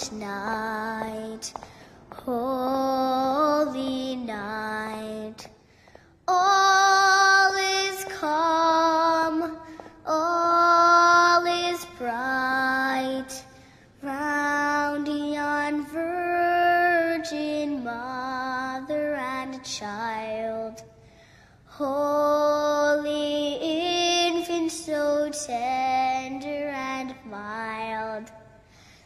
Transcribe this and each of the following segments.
silent night, holy night. All is calm, all is bright, round yon virgin mother and child. Holy infant, so tender and mild,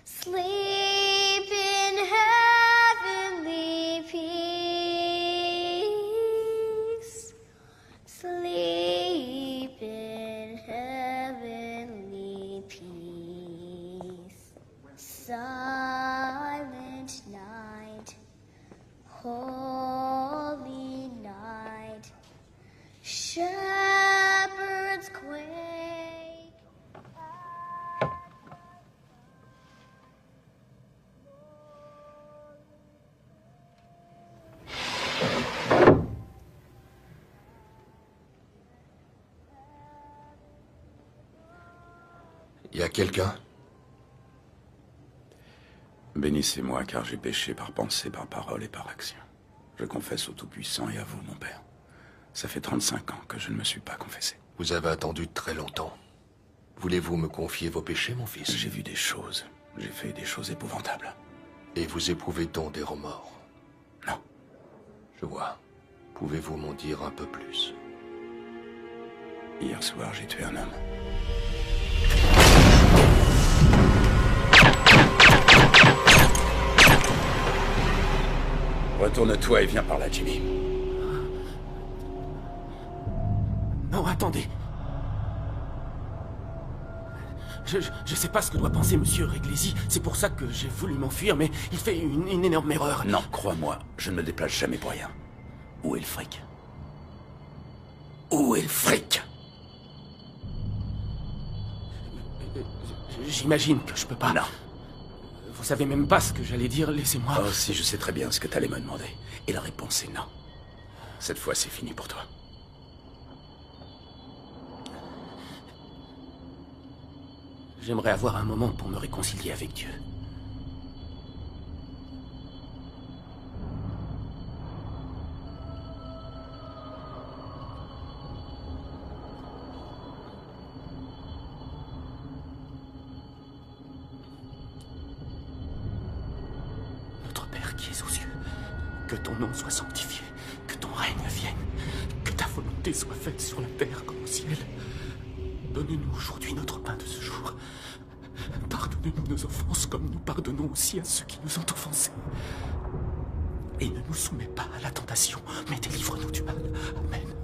sleep in heavenly peace. Sleep in heavenly peace. Silent night, holy night, shepherds quake. Y a quelqu'un? Bénissez-moi, car j'ai péché par pensée, par parole et par action. Je confesse au Tout-Puissant et à vous, mon Père. Ça fait 35 ans que je ne me suis pas confessé. Vous avez attendu très longtemps. Voulez-vous me confier vos péchés, mon fils? J'ai vu des choses. J'ai fait des choses épouvantables. Et vous éprouvez donc des remords? Non. Je vois. Pouvez-vous m'en dire un peu plus? Hier soir, j'ai tué un homme. Retourne-toi et viens par là, Jimmy. Non, attendez. Je sais pas ce que doit penser Monsieur Réglesi. C'est pour ça que j'ai voulu m'enfuir, mais il fait une énorme erreur. Non, crois-moi, je ne me déplace jamais pour rien. Où est le fric? Où est le fric? J'imagine que je peux pas. Non. Vous savez même pas ce que j'allais dire, laissez-moi... Oh, si, je sais très bien ce que t'allais me demander. Et la réponse est non. Cette fois, c'est fini pour toi. J'aimerais avoir un moment pour me réconcilier avec Dieu. Notre Père qui es aux cieux, que ton nom soit sanctifié, que ton règne vienne, que ta volonté soit faite sur la terre comme au ciel. Donne-nous aujourd'hui notre pain de ce jour. Pardonne-nous nos offenses comme nous pardonnons aussi à ceux qui nous ont offensés. Et ne nous soumets pas à la tentation, mais délivre-nous du mal. Amen.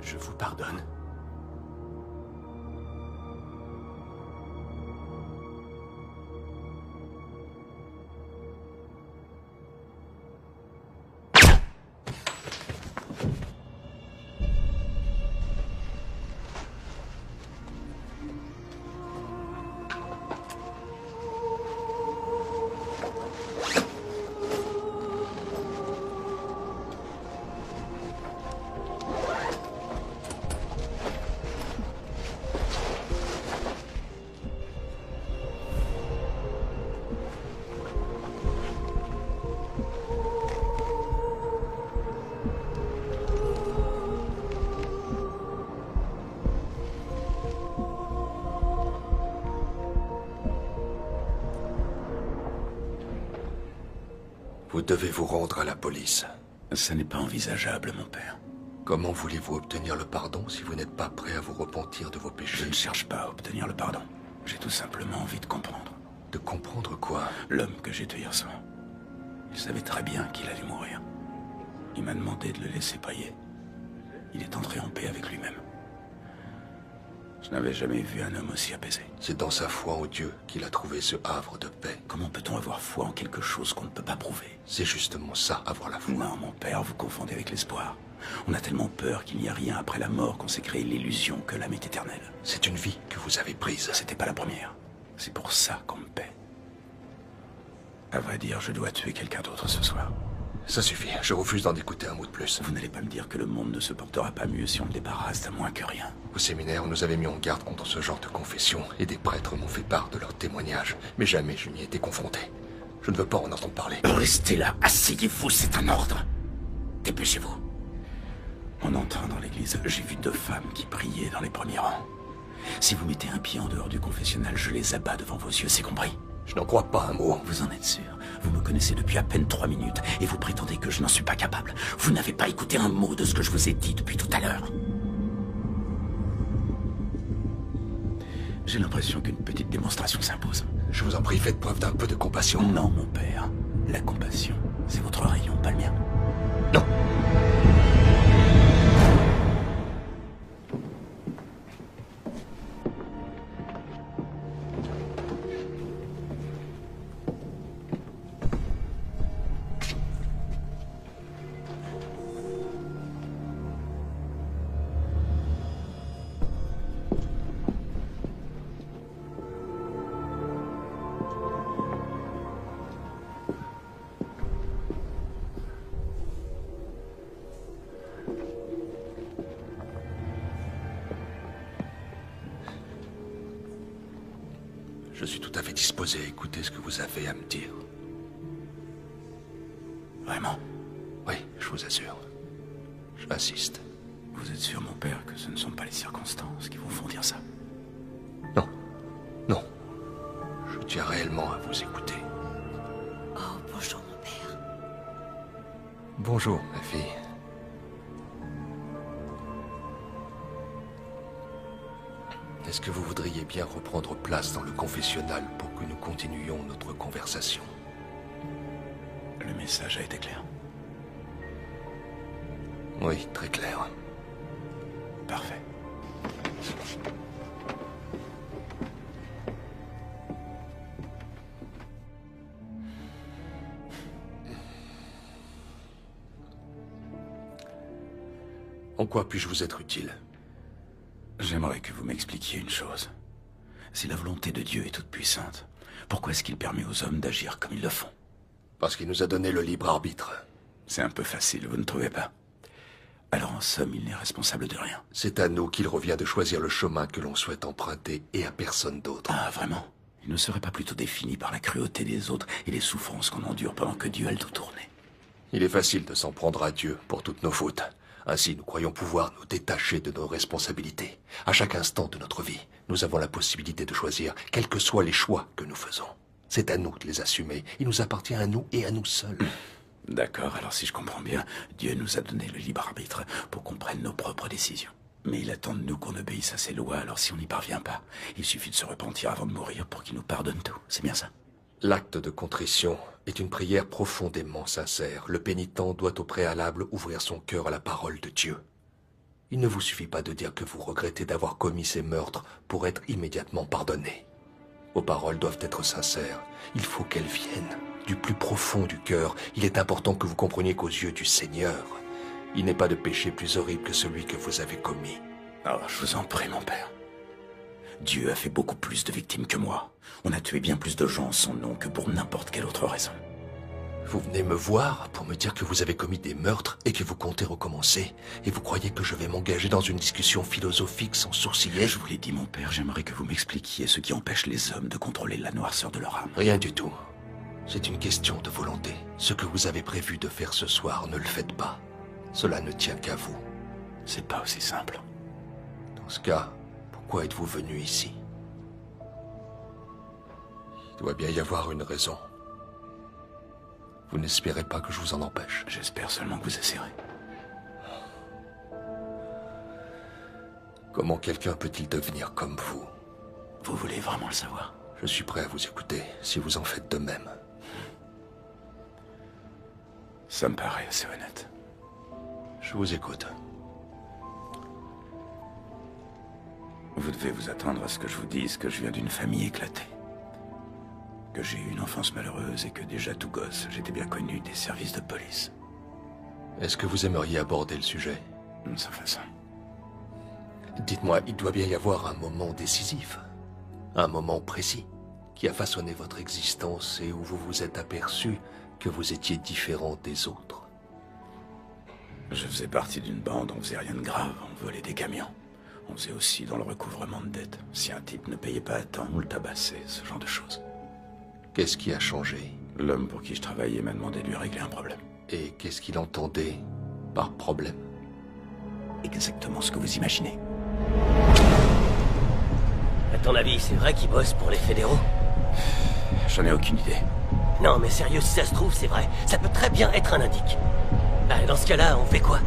Je vous pardonne. Vous devez vous rendre à la police. Ça n'est pas envisageable, mon père. Comment voulez-vous obtenir le pardon si vous n'êtes pas prêt à vous repentir de vos péchés? Je ne cherche pas à obtenir le pardon. J'ai tout simplement envie de comprendre. De comprendre quoi? L'homme que j'ai tué hier soir. Il savait très bien qu'il allait mourir. Il m'a demandé de le laisser payer. Il est entré en paix avec lui-même. Je n'avais jamais vu un homme aussi apaisé. C'est dans sa foi en Dieu qu'il a trouvé ce havre de paix. Comment peut-on avoir foi en quelque chose qu'on ne peut pas prouver? C'est justement ça, avoir la foi. Non, mon père, vous confondez avec l'espoir. On a tellement peur qu'il n'y a rien après la mort qu'on s'est créé l'illusion que l'âme est éternelle. C'est une vie que vous avez prise. C'était pas la première. C'est pour ça qu'on me paie. À vrai dire, je dois tuer quelqu'un d'autre ce soir. Ça suffit. Je refuse d'en écouter un mot de plus. Vous n'allez pas me dire que le monde ne se portera pas mieux si on le débarrasse à moins que rien. Au séminaire, on nous avait mis en garde contre ce genre de confession, et des prêtres m'ont fait part de leurs témoignages. Mais jamais je n'y ai été confronté. Je ne veux pas en entendre parler. Restez là, asseyez-vous, c'est un ordre. Dépêchez-vous. En entrant dans l'église, j'ai vu 2 femmes qui priaient dans les premiers rangs. Si vous mettez un pied en dehors du confessionnal, je les abats devant vos yeux, c'est compris? Je n'en crois pas un mot. Vous en êtes sûr? Vous me connaissez depuis à peine 3 minutes et vous prétendez que je n'en suis pas capable. Vous n'avez pas écouté un mot de ce que je vous ai dit depuis tout à l'heure. J'ai l'impression qu'une petite démonstration s'impose. Je vous en prie, faites preuve d'un peu de compassion. Non, mon père. La compassion, c'est votre rayon, pas le mien. Non. Je suis tout à fait disposé à écouter ce que vous avez à me dire. Vraiment? Oui, je vous assure. J'insiste. Vous êtes sûr, mon père, que ce ne sont pas les circonstances qui vous font dire ça? Non. Non. Je tiens réellement à vous écouter. Oh, bonjour, mon père. Bonjour, ma fille. Est-ce que vous voudriez bien reprendre place dans le confessionnal pour que nous continuions notre conversation? Le message a été clair. Oui, très clair. Parfait. En quoi puis-je vous être utile? J'aimerais que vous m'expliquiez une chose. Si la volonté de Dieu est toute puissante, pourquoi est-ce qu'il permet aux hommes d'agir comme ils le font? Parce qu'il nous a donné le libre arbitre. C'est un peu facile, vous ne trouvez pas? Alors en somme, il n'est responsable de rien. C'est à nous qu'il revient de choisir le chemin que l'on souhaite emprunter et à personne d'autre. Ah, vraiment? Il ne serait pas plutôt défini par la cruauté des autres et les souffrances qu'on endure pendant que Dieu a le dos tourné? Il est facile de s'en prendre à Dieu pour toutes nos fautes. Ainsi, nous croyons pouvoir nous détacher de nos responsabilités. À chaque instant de notre vie, nous avons la possibilité de choisir, quels que soient les choix que nous faisons. C'est à nous de les assumer. Il nous appartient à nous et à nous seuls. D'accord, alors si je comprends bien, Dieu nous a donné le libre arbitre pour qu'on prenne nos propres décisions. Mais il attend de nous qu'on obéisse à ses lois, alors si on n'y parvient pas, il suffit de se repentir avant de mourir pour qu'il nous pardonne tout. C'est bien ça? L'acte de contrition est une prière profondément sincère. Le pénitent doit au préalable ouvrir son cœur à la parole de Dieu. Il ne vous suffit pas de dire que vous regrettez d'avoir commis ces meurtres pour être immédiatement pardonné. Vos paroles doivent être sincères. Il faut qu'elles viennent du plus profond du cœur. Il est important que vous compreniez qu'aux yeux du Seigneur, il n'est pas de péché plus horrible que celui que vous avez commis. Oh, je vous en prie, mon père. Dieu a fait beaucoup plus de victimes que moi. On a tué bien plus de gens en son nom que pour n'importe quelle autre raison. Vous venez me voir pour me dire que vous avez commis des meurtres et que vous comptez recommencer. Et vous croyez que je vais m'engager dans une discussion philosophique sans sourciller? Je vous l'ai dit, mon père, j'aimerais que vous m'expliquiez ce qui empêche les hommes de contrôler la noirceur de leur âme. Rien du tout. C'est une question de volonté. Ce que vous avez prévu de faire ce soir, ne le faites pas. Cela ne tient qu'à vous. C'est pas aussi simple. Dans ce cas, pourquoi êtes-vous venu ici? Il doit bien y avoir une raison. Vous n'espérez pas que je vous en empêche? J'espère seulement que vous essaierez. Comment quelqu'un peut-il devenir comme vous? Vous voulez vraiment le savoir? Je suis prêt à vous écouter, si vous en faites de même. Ça me paraît assez honnête. Je vous écoute. Vous devez vous attendre à ce que je vous dise que je viens d'une famille éclatée. Que j'ai eu une enfance malheureuse et que déjà tout gosse, j'étais bien connu des services de police. Est-ce que vous aimeriez aborder le sujet? Sans façon. Dites-moi, il doit bien y avoir un moment décisif, un moment précis, qui a façonné votre existence et où vous vous êtes aperçu que vous étiez différent des autres. Je faisais partie d'une bande, on faisait rien de grave, on volait des camions. On faisait aussi dans le recouvrement de dettes. Si un type ne payait pas à temps, on le tabassait, ce genre de choses. Qu'est-ce qui a changé? L'homme pour qui je travaillais m'a demandé de lui régler un problème. Et qu'est-ce qu'il entendait par problème? Exactement ce que vous imaginez. À ton avis, c'est vrai qu'ils bossent pour les fédéraux? J'en ai aucune idée. Non, mais sérieux, si ça se trouve, c'est vrai. Ça peut très bien être un indique. Bah, dans ce cas-là, on fait quoi?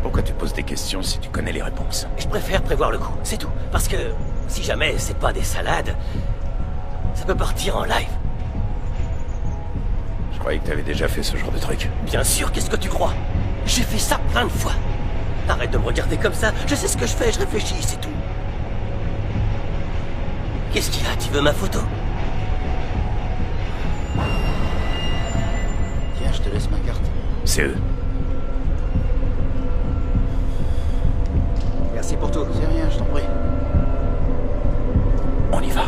Pourquoi tu poses des questions si tu connais les réponses? Je préfère prévoir le coup, c'est tout. Parce que, si jamais c'est pas des salades, ça peut partir en live. Je croyais que t'avais déjà fait ce genre de truc. Bien sûr, qu'est-ce que tu crois? J'ai fait ça plein de fois. Arrête de me regarder comme ça, je sais ce que je fais, je réfléchis, c'est tout. Qu'est-ce qu'il y a? Tu veux ma photo? Tiens, je te laisse ma carte. C'est eux. Merci pour tout. C'est rien, je t'en prie. On y va.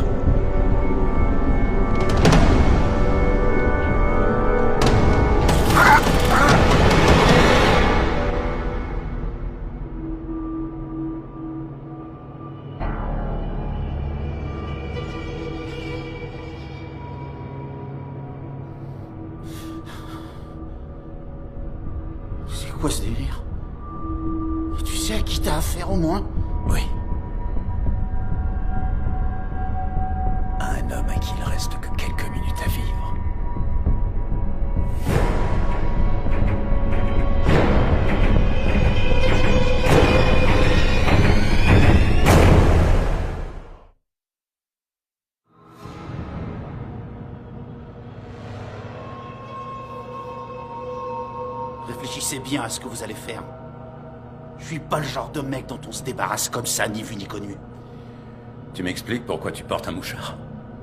C'est quoi ce délire? Tu sais à qui t'as affaire au moins? Oui. Un homme à qui il reste que quelques minutes à vivre. Réfléchissez bien à ce que vous allez faire. Je suis pas le genre de mec dont on se débarrasse comme ça, ni vu ni connu. Tu m'expliques pourquoi tu portes un mouchard?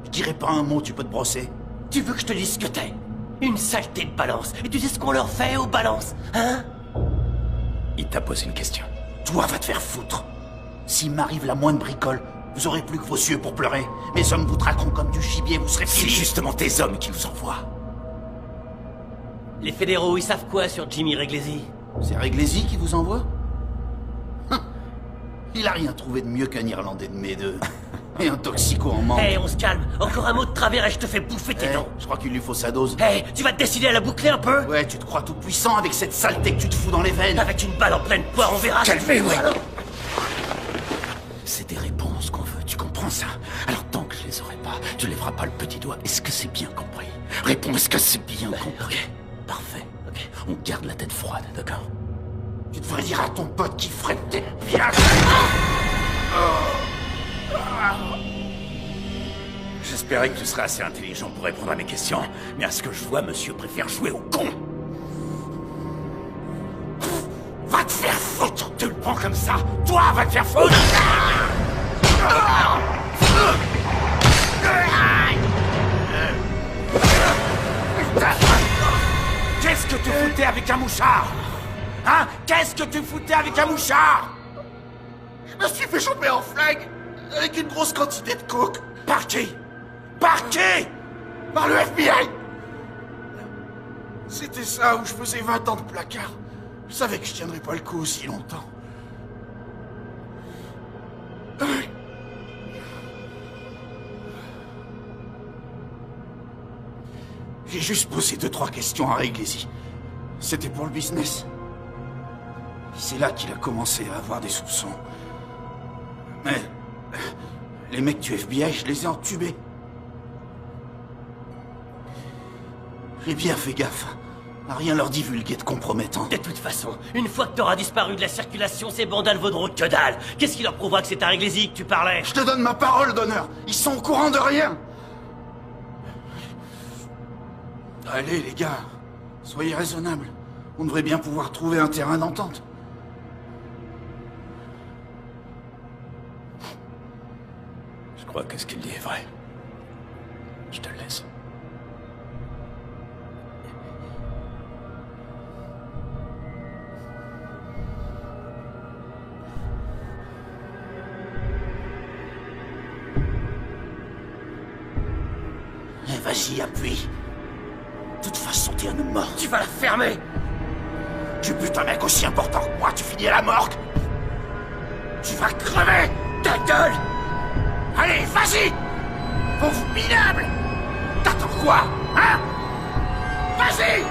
Je dirais pas un mot, tu peux te brosser. Tu veux que je te dise ce que t'es? Une saleté de balance. Et tu sais ce qu'on leur fait aux balances, hein? Il t'a posé une question. Toi, va te faire foutre. S'il m'arrive la moindre bricole, vous aurez plus que vos yeux pour pleurer. Mes hommes vous traqueront comme du gibier, vous serez C'est finis. justement tes hommes qui nous envoient. Les fédéraux, ils savent quoi sur Jimmy Réglesi? C'est Réglesi qui vous envoie? Il a rien trouvé de mieux qu'un Irlandais de mes deux. Et un toxico en manque. Hé, on se calme. Encore un mot de travers et je te fais bouffer tes dents. Je crois qu'il lui faut sa dose. Hé, tu vas te décider à la boucler un peu? Ouais, tu te crois tout puissant avec cette saleté que tu te fous dans les veines. Avec une balle en pleine poire, on verra. Calmez-vous. C'est des réponses qu'on veut, tu comprends ça? Alors tant que je les aurai pas, tu lèveras pas le petit doigt. Est-ce que c'est bien compris? Réponds, est-ce que c'est bien compris? ok. Parfait. Ok. On garde la tête froide, d'accord? Tu devrais dire à ton pote qu'il ferait peut-être bien. J'espérais que tu serais assez intelligent pour répondre à mes questions, mais à ce que je vois, monsieur préfère jouer au con. Va te faire foutre! Tu le prends comme ça? Toi, va te faire foutre! Qu'est-ce que tu foutais avec un mouchard? Hein? Qu'est-ce que tu foutais avec un mouchard? Je me suis fait choper en flingue avec une grosse quantité de coke. Par qui? Par qui? Par le FBI! C'était ça où je faisais 20 ans de placard. Je savais que je tiendrais pas le coup aussi longtemps. J'ai juste posé 2-3 questions à Réglesi. C'était pour le business. C'est là qu'il a commencé à avoir des soupçons. Mais les mecs du FBI, je les ai entubés. J'ai bien fait gaffe à rien leur divulguer de compromettant. De toute façon, une fois que t'auras disparu de la circulation, ces bandales vaudront que dalle. Qu'est-ce qui leur prouvera que c'est à Réglesi que tu parlais? Je te donne ma parole d'honneur. Ils sont au courant de rien. Allez, les gars, soyez raisonnables. On devrait bien pouvoir trouver un terrain d'entente. Je crois que ce qu'il dit est vrai. Je te le laisse. Vas-y, appuie. De toute façon, t'es un homme mort. Tu vas la fermer! Tu butes un mec aussi important que moi, tu finis à la morgue. Tu vas crever. Ta gueule! Allez, vas-y. Pauvre minable. T'attends quoi, hein? Vas-y.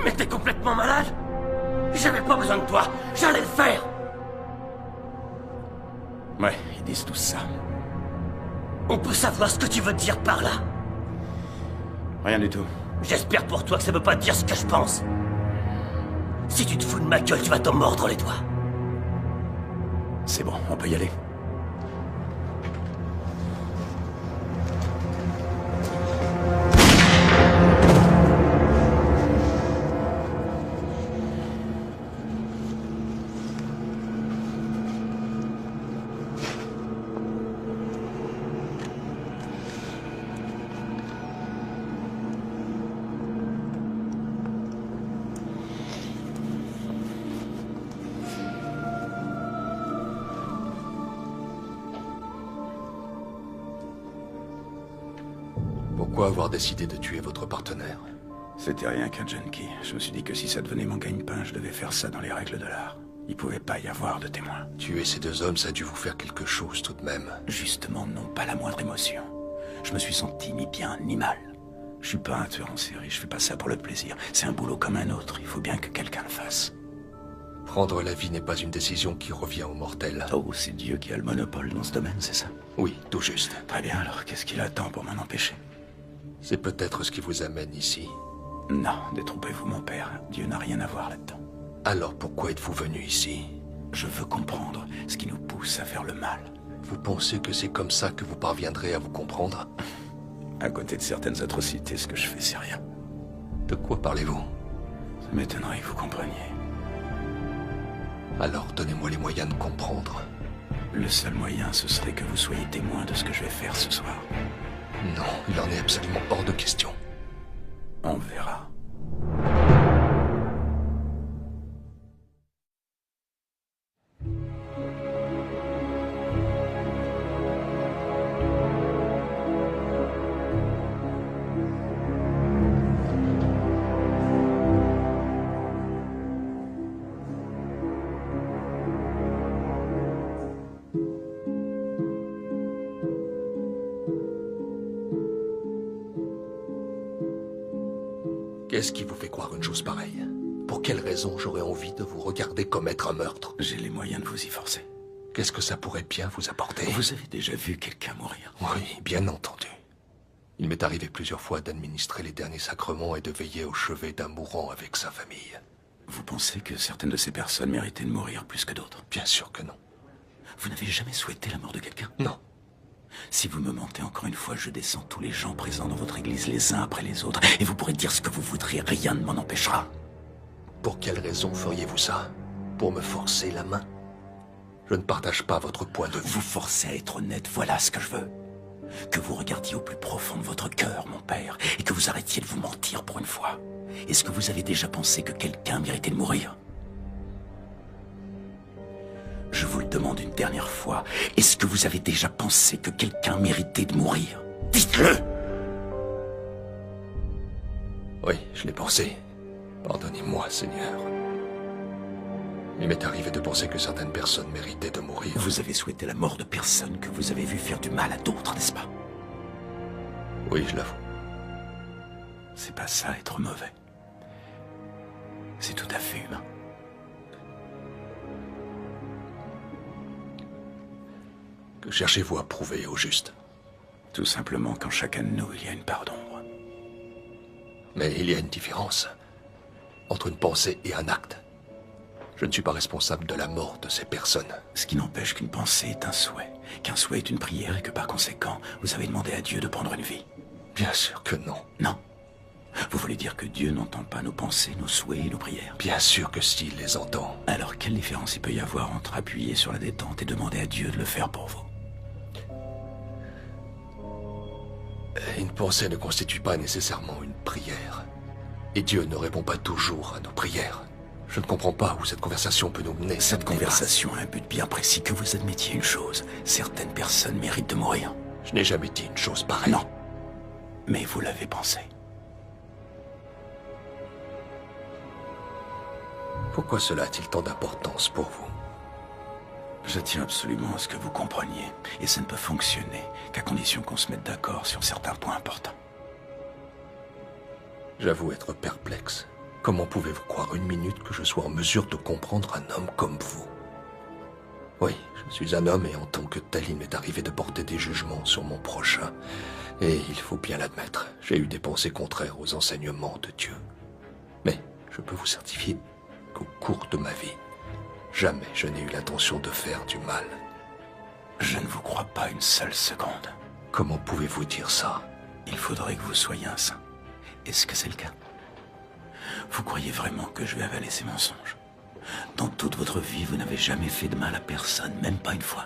Mais t'es complètement malade? J'avais pas besoin de toi, j'allais le faire! Ouais, ils disent tous ça. On peut savoir ce que tu veux dire par là? Rien du tout. J'espère pour toi que ça veut pas dire ce que je pense. Si tu te fous de ma gueule, tu vas t'en mordre les doigts. C'est bon, on peut y aller. Pourquoi avoir décidé de tuer votre partenaire? C'était rien qu'un junkie. Je me suis dit que si ça devenait mon gagne-pain, je devais faire ça dans les règles de l'art. Il pouvait pas y avoir de témoins. Tuer ces deux hommes, ça a dû vous faire quelque chose tout de même. Justement, non, pas la moindre émotion. Je me suis senti ni bien ni mal. Je suis pas un tueur en série, je fais pas ça pour le plaisir. C'est un boulot comme un autre, il faut bien que quelqu'un le fasse. Prendre la vie n'est pas une décision qui revient aux mortels. Oh, c'est Dieu qui a le monopole dans ce domaine, c'est ça? Oui, tout juste. Très bien, alors qu'est-ce qu'il attend pour m'en empêcher? C'est peut-être ce qui vous amène ici. Non, détrompez-vous, mon père. Dieu n'a rien à voir là-dedans. Alors pourquoi êtes-vous venu ici? Je veux comprendre ce qui nous pousse à faire le mal. Vous pensez que c'est comme ça que vous parviendrez à vous comprendre? À côté de certaines atrocités, ce que je fais, c'est rien. De quoi parlez-vous? Ça m'étonnerait que vous compreniez. Alors donnez-moi les moyens de comprendre. Le seul moyen, ce serait que vous soyez témoin de ce que je vais faire ce soir. Non, il en est absolument hors de question. On verra. Qu'est-ce qui vous fait croire une chose pareille? Pour quelle raison j'aurais envie de vous regarder commettre un meurtre? J'ai les moyens de vous y forcer. Qu'est-ce que ça pourrait bien vous apporter? Vous avez déjà vu quelqu'un mourir? Oui, bien entendu. Il m'est arrivé plusieurs fois d'administrer les derniers sacrements et de veiller au chevet d'un mourant avec sa famille. Vous pensez que certaines de ces personnes méritaient de mourir plus que d'autres? Bien sûr que non. Vous n'avez jamais souhaité la mort de quelqu'un? Non. Si vous me mentez encore une fois, je descends tous les gens présents dans votre église les uns après les autres, et vous pourrez dire ce que vous voudrez, rien ne m'en empêchera. Pour quelle raison feriez-vous ça? Pour me forcer la main? Je ne partage pas votre point de vue. Vous forcez à être honnête, voilà ce que je veux. Que vous regardiez au plus profond de votre cœur, mon père, et que vous arrêtiez de vous mentir pour une fois. Est-ce que vous avez déjà pensé que quelqu'un méritait de mourir? Je vous le demande une dernière fois. Est-ce que vous avez déjà pensé que quelqu'un méritait de mourir? Dites-le! Oui, je l'ai pensé. Pardonnez-moi, Seigneur. Il m'est arrivé de penser que certaines personnes méritaient de mourir. Vous avez souhaité la mort de personnes que vous avez vu faire du mal à d'autres, n'est-ce pas? Oui, je l'avoue. C'est pas ça, être mauvais. C'est tout à fait humain. Que cherchez-vous à prouver au juste? Tout simplement qu'en chacun de nous, il y a une part d'ombre. Mais il y a une différence entre une pensée et un acte. Je ne suis pas responsable de la mort de ces personnes. Ce qui n'empêche qu'une pensée est un souhait, qu'un souhait est une prière et que par conséquent, vous avez demandé à Dieu de prendre une vie. Bien sûr que non. Non. Vous voulez dire que Dieu n'entend pas nos pensées, nos souhaits et nos prières? Bien sûr que s'il les entend. Alors quelle différence il peut y avoir entre appuyer sur la détente et demander à Dieu de le faire pour vous? Une pensée ne constitue pas nécessairement une prière. Et Dieu ne répond pas toujours à nos prières. Je ne comprends pas où cette conversation peut nous mener. Cette conversation a un but bien précis, que vous admettiez une chose. Certaines personnes méritent de mourir. Je n'ai jamais dit une chose pareille. Non. Mais vous l'avez pensé. Pourquoi cela a-t-il tant d'importance pour vous? Je tiens absolument à ce que vous compreniez. Et ça ne peut fonctionner qu'à condition qu'on se mette d'accord sur certains points importants. J'avoue être perplexe. Comment pouvez-vous croire une minute que je sois en mesure de comprendre un homme comme vous? Oui, je suis un homme et en tant que tel, il m'est arrivé de porter des jugements sur mon prochain. Et il faut bien l'admettre, j'ai eu des pensées contraires aux enseignements de Dieu. Mais je peux vous certifier qu'au cours de ma vie, jamais je n'ai eu l'intention de faire du mal. Je ne vous crois pas une seule seconde. Comment pouvez-vous dire ça? Il faudrait que vous soyez un saint. Est-ce que c'est le cas? Vous croyez vraiment que je vais avaler ces mensonges? Dans toute votre vie, vous n'avez jamais fait de mal à personne, même pas une fois.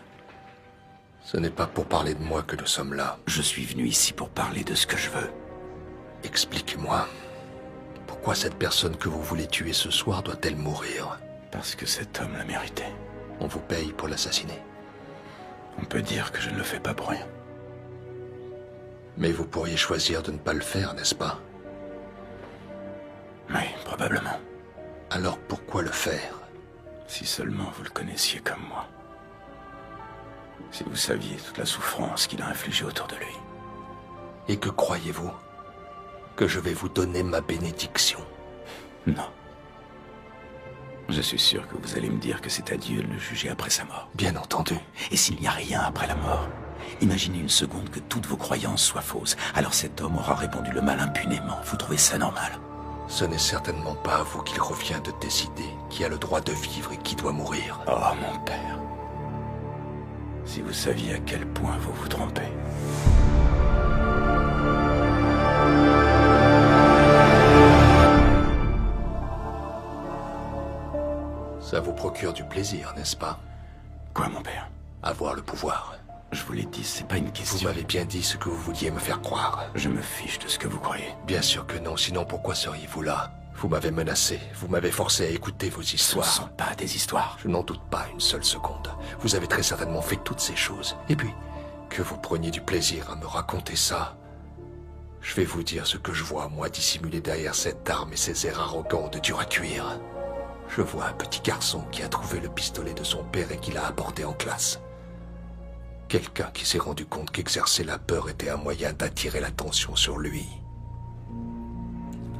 Ce n'est pas pour parler de moi que nous sommes là. Je suis venu ici pour parler de ce que je veux. Expliquez-moi, pourquoi cette personne que vous voulez tuer ce soir doit-elle mourir? Parce que cet homme l'a mérité. On vous paye pour l'assassiner. On peut dire que je ne le fais pas pour rien. Mais vous pourriez choisir de ne pas le faire, n'est-ce pas? Oui, probablement. Alors pourquoi le faire? Si seulement vous le connaissiez comme moi. Si vous saviez toute la souffrance qu'il a infligée autour de lui. Et que croyez-vous? Que je vais vous donner ma bénédiction? Non. Je suis sûr que vous allez me dire que c'est à Dieu de le juger après sa mort. Bien entendu. Et s'il n'y a rien après la mort, imaginez une seconde que toutes vos croyances soient fausses. Alors cet homme aura répandu le mal impunément. Vous trouvez ça normal? Ce n'est certainement pas à vous qu'il revient de décider qui a le droit de vivre et qui doit mourir. Oh, mon père. Si vous saviez à quel point vous vous trompez. Ça vous procure du plaisir, n'est-ce pas? Quoi, mon père? Avoir le pouvoir. Je vous l'ai dit, c'est pas une Vous question. m'avez bien dit ce que vous vouliez me faire croire. Je me fiche de ce que vous croyez. Bien sûr que non, sinon pourquoi seriez-vous là? Vous m'avez menacé, vous m'avez forcé à écouter vos Ce ne histoires. sont pas des histoires. Je n'en doute pas une seule seconde. Vous avez très certainement fait toutes ces choses. Et puis, que vous preniez du plaisir à me raconter ça. Je vais vous dire ce que je vois, moi, dissimulé derrière cette arme et ces airs arrogants de dur à cuire. Je vois un petit garçon qui a trouvé le pistolet de son père et qui l'a apporté en classe. Quelqu'un qui s'est rendu compte qu'exercer la peur était un moyen d'attirer l'attention sur lui.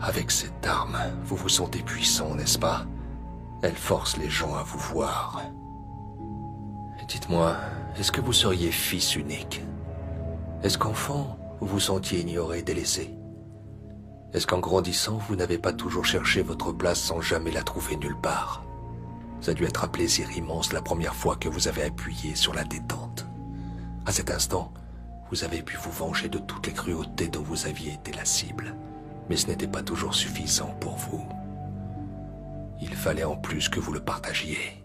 Avec cette arme, vous vous sentez puissant, n'est-ce pas? Elle force les gens à vous voir. Dites-moi, est-ce que vous seriez fils unique? Est-ce qu'enfant, vous vous sentiez ignoré, délaissé? Est-ce qu'en grandissant, vous n'avez pas toujours cherché votre place sans jamais la trouver nulle part? Ça a dû être un plaisir immense la première fois que vous avez appuyé sur la détente. À cet instant, vous avez pu vous venger de toutes les cruautés dont vous aviez été la cible. Mais ce n'était pas toujours suffisant pour vous. Il fallait en plus que vous le partagiez.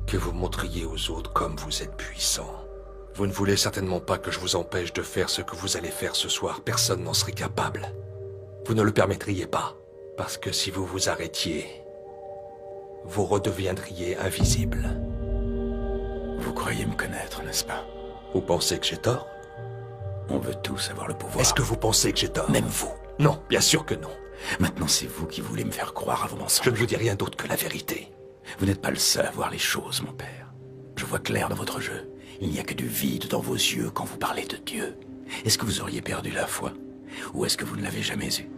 Que vous montriez aux autres comme vous êtes puissant. Vous ne voulez certainement pas que je vous empêche de faire ce que vous allez faire ce soir. Personne n'en serait capable. Vous ne le permettriez pas. Parce que si vous vous arrêtiez, vous redeviendriez invisible. Vous croyez me connaître, n'est-ce pas? Vous pensez que j'ai tort? On veut tous avoir le pouvoir. Est-ce que vous pensez que j'ai tort? Même vous. Non, bien sûr que non. Maintenant, c'est vous qui voulez me faire croire à vos mensonges. Je ne vous dis rien d'autre que la vérité. Vous n'êtes pas le seul à voir les choses, mon père. Je vois clair dans votre jeu. Il n'y a que du vide dans vos yeux quand vous parlez de Dieu. Est-ce que vous auriez perdu la foi? Ou est-ce que vous ne l'avez jamais eue?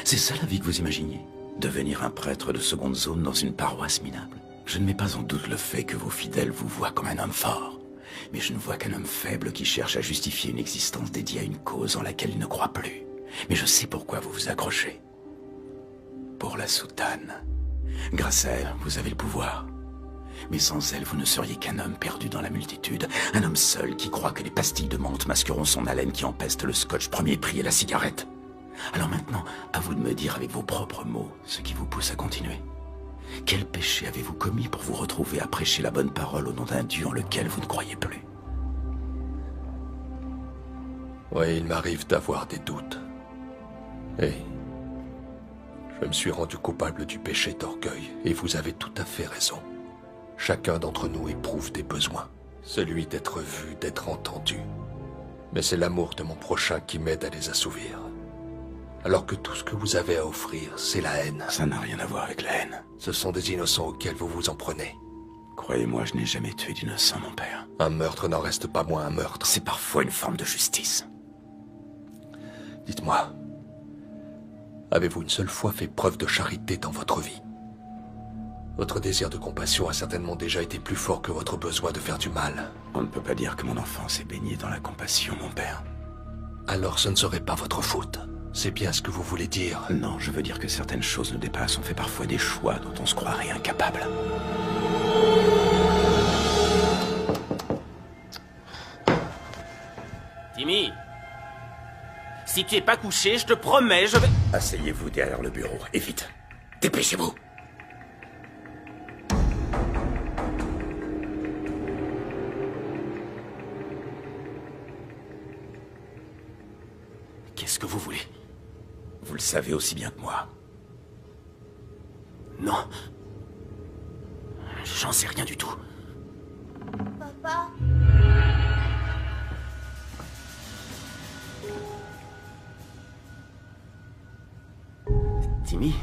C'est ça la vie que vous imaginiez? Devenir un prêtre de seconde zone dans une paroisse minable? Je ne mets pas en doute le fait que vos fidèles vous voient comme un homme fort. Mais je ne vois qu'un homme faible qui cherche à justifier une existence dédiée à une cause en laquelle il ne croit plus. Mais je sais pourquoi vous vous accrochez. Pour la soutane. Grâce à elle, vous avez le pouvoir. Mais sans elle, vous ne seriez qu'un homme perdu dans la multitude. Un homme seul qui croit que les pastilles de menthe masqueront son haleine qui empeste le scotch premier prix et la cigarette. Alors maintenant, à vous de me dire avec vos propres mots ce qui vous pousse à continuer. Quel péché avez-vous commis pour vous retrouver à prêcher la bonne parole au nom d'un Dieu en lequel vous ne croyez plus? Oui, il m'arrive d'avoir des doutes. Et Je me suis rendu coupable du péché d'orgueil, et vous avez tout à fait raison. Chacun d'entre nous éprouve des besoins. Celui d'être vu, d'être entendu. Mais c'est l'amour de mon prochain qui m'aide à les assouvir. Alors que tout ce que vous avez à offrir, c'est la haine. Ça n'a rien à voir avec la haine. Ce sont des innocents auxquels vous vous en prenez. Croyez-moi, je n'ai jamais tué d'innocent, mon père. Un meurtre n'en reste pas moins un meurtre. C'est parfois une forme de justice. Dites-moi, avez-vous une seule fois fait preuve de charité dans votre vie? Votre désir de compassion a certainement déjà été plus fort que votre besoin de faire du mal. On ne peut pas dire que mon enfance est baignée dans la compassion, mon père. Alors ce ne serait pas votre faute. C'est bien ce que vous voulez dire. Non, je veux dire que certaines choses nous dépassent. On fait parfois des choix dont on se croirait incapable. Timmy, si tu es pas couché, je te promets, je vais... Asseyez-vous derrière le bureau, et vite. Dépêchez-vous. Qu'est-ce que vous voulez? Vous le savez aussi bien que moi. Non. J'en sais rien du tout. Papa? Timmy?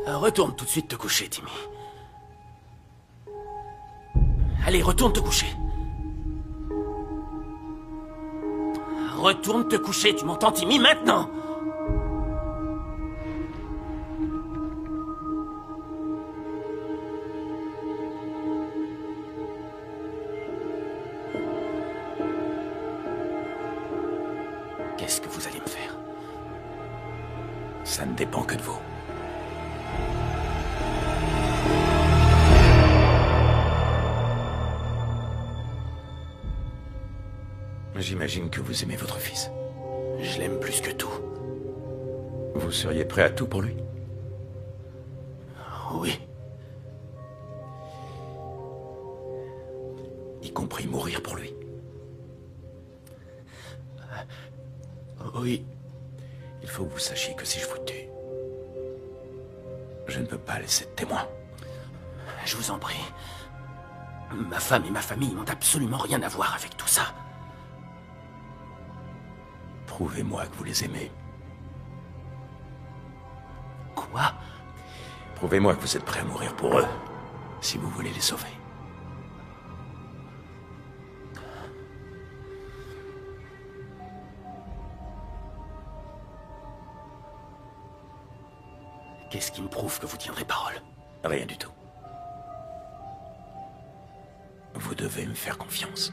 Retourne tout de suite te coucher, Timmy. Allez, retourne te coucher. Retourne te coucher, tu m'entends, Timmy, maintenant? Qu'est-ce que vous allez me faire? Ça ne dépend que de vous. J'imagine que vous aimez votre fils. Je l'aime plus que tout. Vous seriez prêt à tout pour lui? Oui. Y compris mourir pour lui? Oui. Il faut que vous sachiez que si je vous tue, je ne peux pas laisser de témoin. Je vous en prie. Ma femme et ma famille n'ont absolument rien à voir avec tout ça. Prouvez-moi que vous les aimez. Quoi? Prouvez-moi que vous êtes prêt à mourir pour eux, si vous voulez les sauver. Qu'est-ce qui me prouve que vous tiendrez parole? Rien du tout. Vous devez me faire confiance.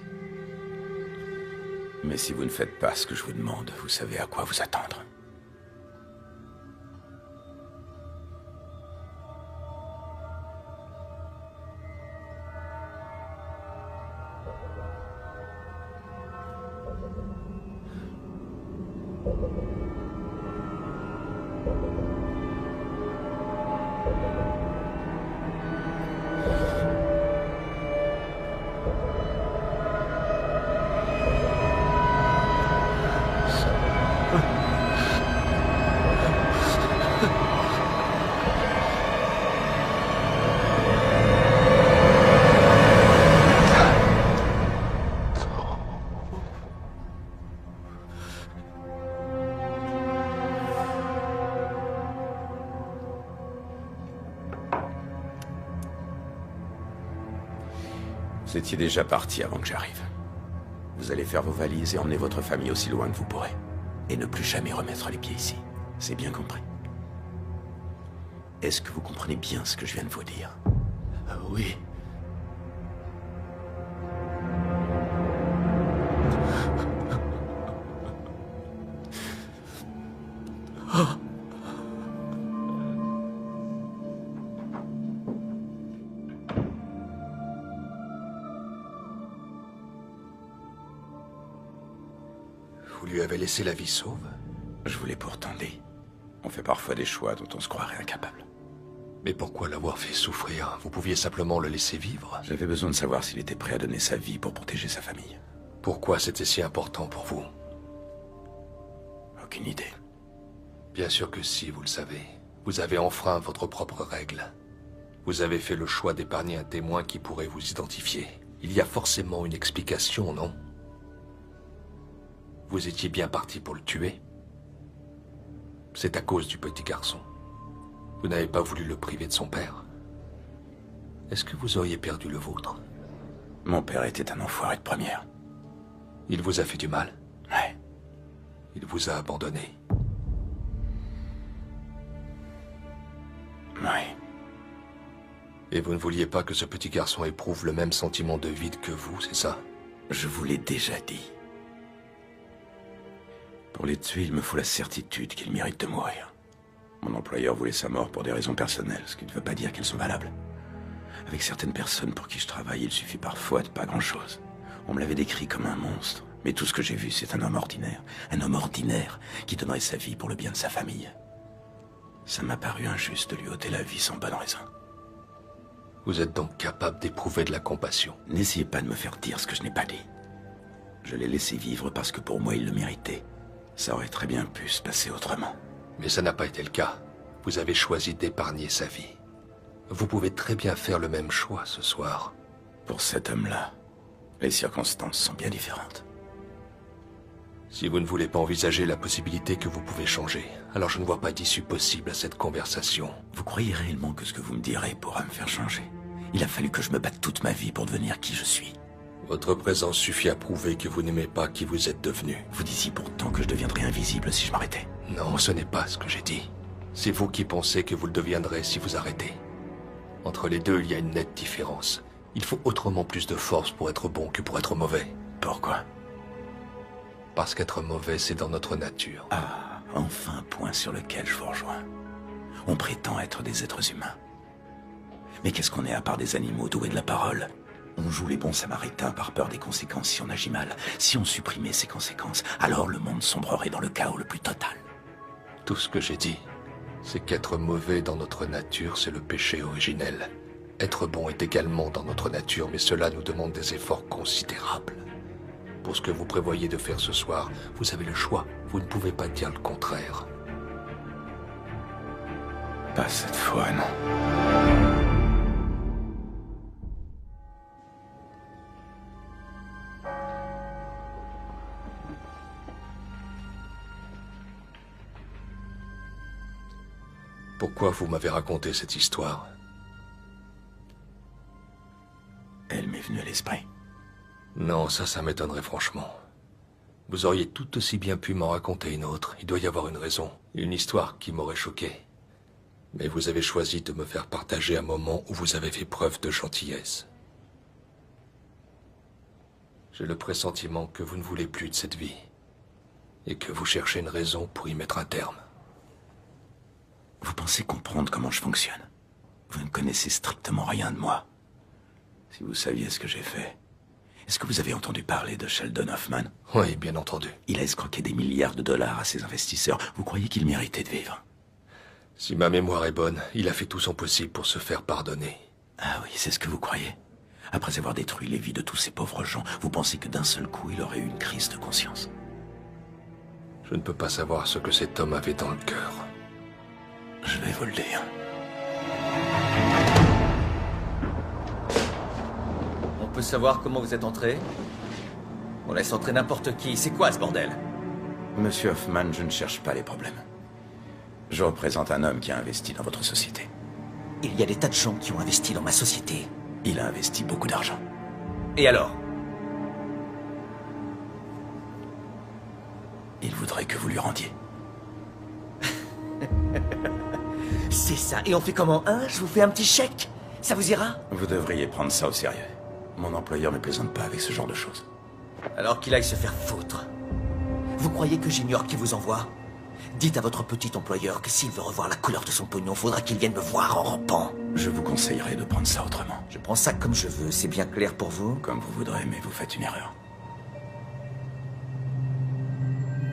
Mais si vous ne faites pas ce que je vous demande, vous savez à quoi vous attendre. Vous étiez déjà parti avant que j'arrive. Vous allez faire vos valises et emmener votre famille aussi loin que vous pourrez. Et ne plus jamais remettre les pieds ici. C'est bien compris. Est-ce que vous comprenez bien ce que je viens de vous dire? Oui. Vous lui avez laissé la vie sauve? Je vous l'ai pourtant dit. On fait parfois des choix dont on se croirait incapable. Mais pourquoi l'avoir fait souffrir? Vous pouviez simplement le laisser vivre. J'avais besoin de savoir s'il était prêt à donner sa vie pour protéger sa famille. Pourquoi c'était si important pour vous? Aucune idée. Bien sûr que si, vous le savez. Vous avez enfreint votre propre règle. Vous avez fait le choix d'épargner un témoin qui pourrait vous identifier. Il y a forcément une explication, non? Vous étiez bien parti pour le tuer. C'est à cause du petit garçon. Vous n'avez pas voulu le priver de son père. Est-ce que vous auriez perdu le vôtre? Mon père était un enfoiré de première. Il vous a fait du mal? Ouais. Il vous a abandonné? Oui. Et vous ne vouliez pas que ce petit garçon éprouve le même sentiment de vide que vous, c'est ça? Je vous l'ai déjà dit. Pour les tuer, il me faut la certitude qu'ils méritent de mourir. Mon employeur voulait sa mort pour des raisons personnelles, ce qui ne veut pas dire qu'elles sont valables. Avec certaines personnes pour qui je travaille, il suffit parfois de pas grand-chose. On me l'avait décrit comme un monstre, mais tout ce que j'ai vu, c'est un homme ordinaire. Un homme ordinaire qui donnerait sa vie pour le bien de sa famille. Ça m'a paru injuste de lui ôter la vie sans bonne raison. Vous êtes donc capable d'éprouver de la compassion? N'essayez pas de me faire dire ce que je n'ai pas dit. Je l'ai laissé vivre parce que pour moi, il le méritait. Ça aurait très bien pu se passer autrement. Mais ça n'a pas été le cas. Vous avez choisi d'épargner sa vie. Vous pouvez très bien faire le même choix ce soir. Pour cet homme-là, les circonstances sont bien différentes. Si vous ne voulez pas envisager la possibilité que vous pouvez changer, alors je ne vois pas d'issue possible à cette conversation. Vous croyez réellement que ce que vous me direz pourra me faire changer? Il a fallu que je me batte toute ma vie pour devenir qui je suis. Votre présence suffit à prouver que vous n'aimez pas qui vous êtes devenu. Vous disiez pourtant que je deviendrais invisible si je m'arrêtais. Non, ce n'est pas ce que j'ai dit. C'est vous qui pensez que vous le deviendrez si vous arrêtez. Entre les deux, il y a une nette différence. Il faut autrement plus de force pour être bon que pour être mauvais. Pourquoi? Parce qu'être mauvais, c'est dans notre nature. Ah, enfin un point sur lequel je vous rejoins. On prétend être des êtres humains. Mais qu'est-ce qu'on est à part des animaux doués de la parole? On joue les bons samaritains par peur des conséquences si on agit mal. Si on supprimait ces conséquences, alors le monde sombrerait dans le chaos le plus total. Tout ce que j'ai dit, c'est qu'être mauvais dans notre nature, c'est le péché originel. Être bon est également dans notre nature, mais cela nous demande des efforts considérables. Pour ce que vous prévoyez de faire ce soir, vous avez le choix. Vous ne pouvez pas dire le contraire. Pas cette fois, non. Pourquoi vous m'avez raconté cette histoire? Elle m'est venue à l'esprit. Non, ça m'étonnerait franchement. Vous auriez tout aussi bien pu m'en raconter une autre. Il doit y avoir une raison. Une histoire qui m'aurait choqué. Mais vous avez choisi de me faire partager un moment où vous avez fait preuve de gentillesse. J'ai le pressentiment que vous ne voulez plus de cette vie. Et que vous cherchez une raison pour y mettre un terme. Vous pensez comprendre comment je fonctionne? Vous ne connaissez strictement rien de moi. Si vous saviez ce que j'ai fait... Est-ce que vous avez entendu parler de Sheldon Hoffman? Oui, bien entendu. Il a escroqué des milliards de dollars à ses investisseurs. Vous croyez qu'il méritait de vivre? Si ma mémoire est bonne, il a fait tout son possible pour se faire pardonner. Ah oui, c'est ce que vous croyez? Après avoir détruit les vies de tous ces pauvres gens, vous pensez que d'un seul coup, il aurait eu une crise de conscience? Je ne peux pas savoir ce que cet homme avait dans le cœur. Je vais vous le dire. On peut savoir comment vous êtes entré? On laisse entrer n'importe qui. C'est quoi ce bordel? Monsieur Hoffman, je ne cherche pas les problèmes. Je représente un homme qui a investi dans votre société. Il y a des tas de gens qui ont investi dans ma société. Il a investi beaucoup d'argent. Et alors? Il voudrait que vous lui rendiez. C'est ça. Et on fait comment, hein? Je vous fais un petit chèque. Ça vous ira? Vous devriez prendre ça au sérieux. Mon employeur ne plaisante pas avec ce genre de choses. Alors qu'il aille se faire foutre. Vous croyez que j'ignore qui vous envoie? Dites à votre petit employeur que s'il veut revoir la couleur de son pognon, faudra qu'il vienne me voir en rampant. Je vous conseillerais de prendre ça autrement. Je prends ça comme je veux, c'est bien clair pour vous? Comme vous voudrez, mais vous faites une erreur.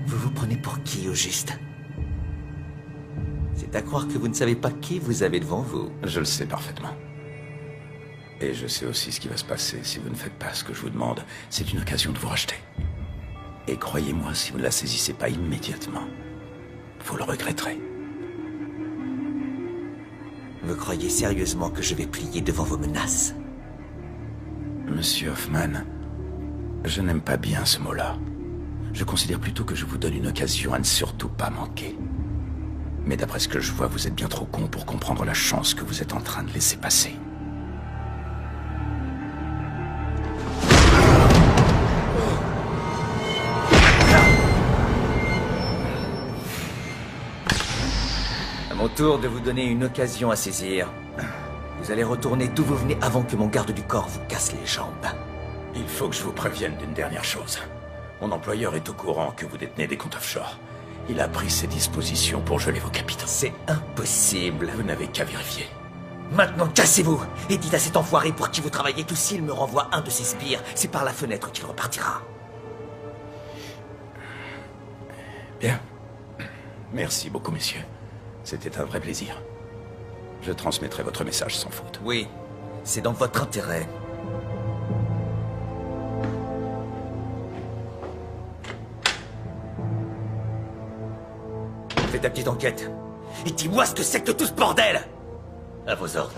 Vous vous prenez pour qui, au juste? C'est à croire que vous ne savez pas qui vous avez devant vous. Je le sais parfaitement. Et je sais aussi ce qui va se passer si vous ne faites pas ce que je vous demande. C'est une occasion de vous racheter. Et croyez-moi, si vous ne la saisissez pas immédiatement, vous le regretterez. Vous croyez sérieusement que je vais plier devant vos menaces? Monsieur Hoffman, je n'aime pas bien ce mot-là. Je considère plutôt que je vous donne une occasion à ne surtout pas manquer. Mais d'après ce que je vois, vous êtes bien trop con pour comprendre la chance que vous êtes en train de laisser passer. À mon tour de vous donner une occasion à saisir. Vous allez retourner d'où vous venez avant que mon garde du corps vous casse les jambes. Il faut que je vous prévienne d'une dernière chose. Mon employeur est au courant que vous détenez des comptes offshore. Il a pris ses dispositions pour geler vos capitaux. C'est impossible. Vous n'avez qu'à vérifier. Maintenant, cassez-vous et dites à cet enfoiré pour qui vous travaillez que s'il me renvoie un de ses sbires, c'est par la fenêtre qu'il repartira. Bien. Merci beaucoup, messieurs. C'était un vrai plaisir. Je transmettrai votre message sans faute. Oui, c'est dans votre intérêt. Fais ta petite enquête. Et dis-moi ce que c'est que tout ce bordel! À vos ordres.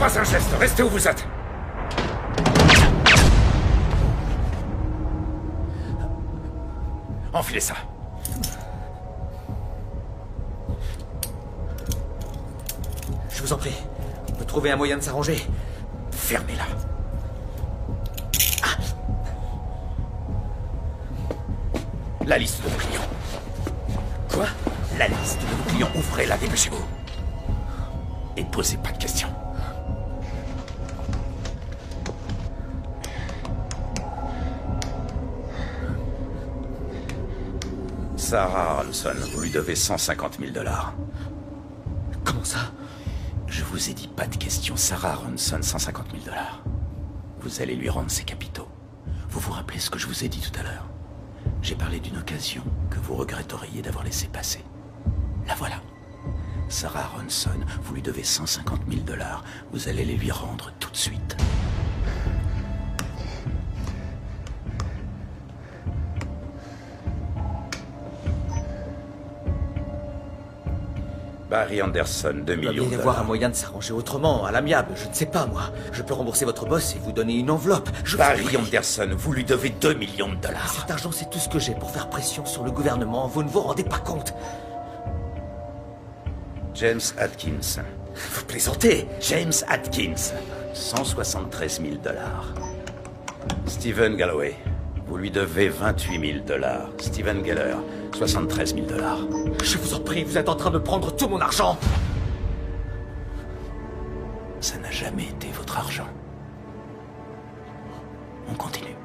Pas un geste, restez où vous êtes. Enfilez ça. Je vous en prie. On peut trouver un moyen de s'arranger. Fermez-la. La liste de vos clients. Quoi? La liste de vos clients, ouvrez-la, dépêchez-vous. Et posez pas de questions. Sarah Aronson, vous lui devez 150 000 $. Comment ça? Je vous ai dit pas de questions. Sarah Aronson, 150 000 $. Vous allez lui rendre ses capitaux. Vous vous rappelez ce que je vous ai dit tout à l'heure? J'ai parlé d'une occasion que vous regretteriez d'avoir laissé passer. La voilà. Sarah Aronson, vous lui devez 150 000 $. Vous allez les lui rendre tout de suite. Barry Anderson, 2 Il doit millions bien y de avoir un dollars. moyen de s'arranger autrement, à l'amiable, je ne sais pas moi. Je peux rembourser votre boss et vous donner une enveloppe. Je vous en Barry prie. Anderson, vous lui devez 2 millions de $. Cet argent, c'est tout ce que j'ai pour faire pression sur le gouvernement. Vous ne vous rendez pas compte? James Atkins. Vous plaisantez? James Atkins, 173 000 $. Stephen Galloway, vous lui devez 28 000 $. Stephen Geller, 73 000 $. Je vous en prie, vous êtes en train de prendre tout mon argent. Ça n'a jamais été votre argent. On continue.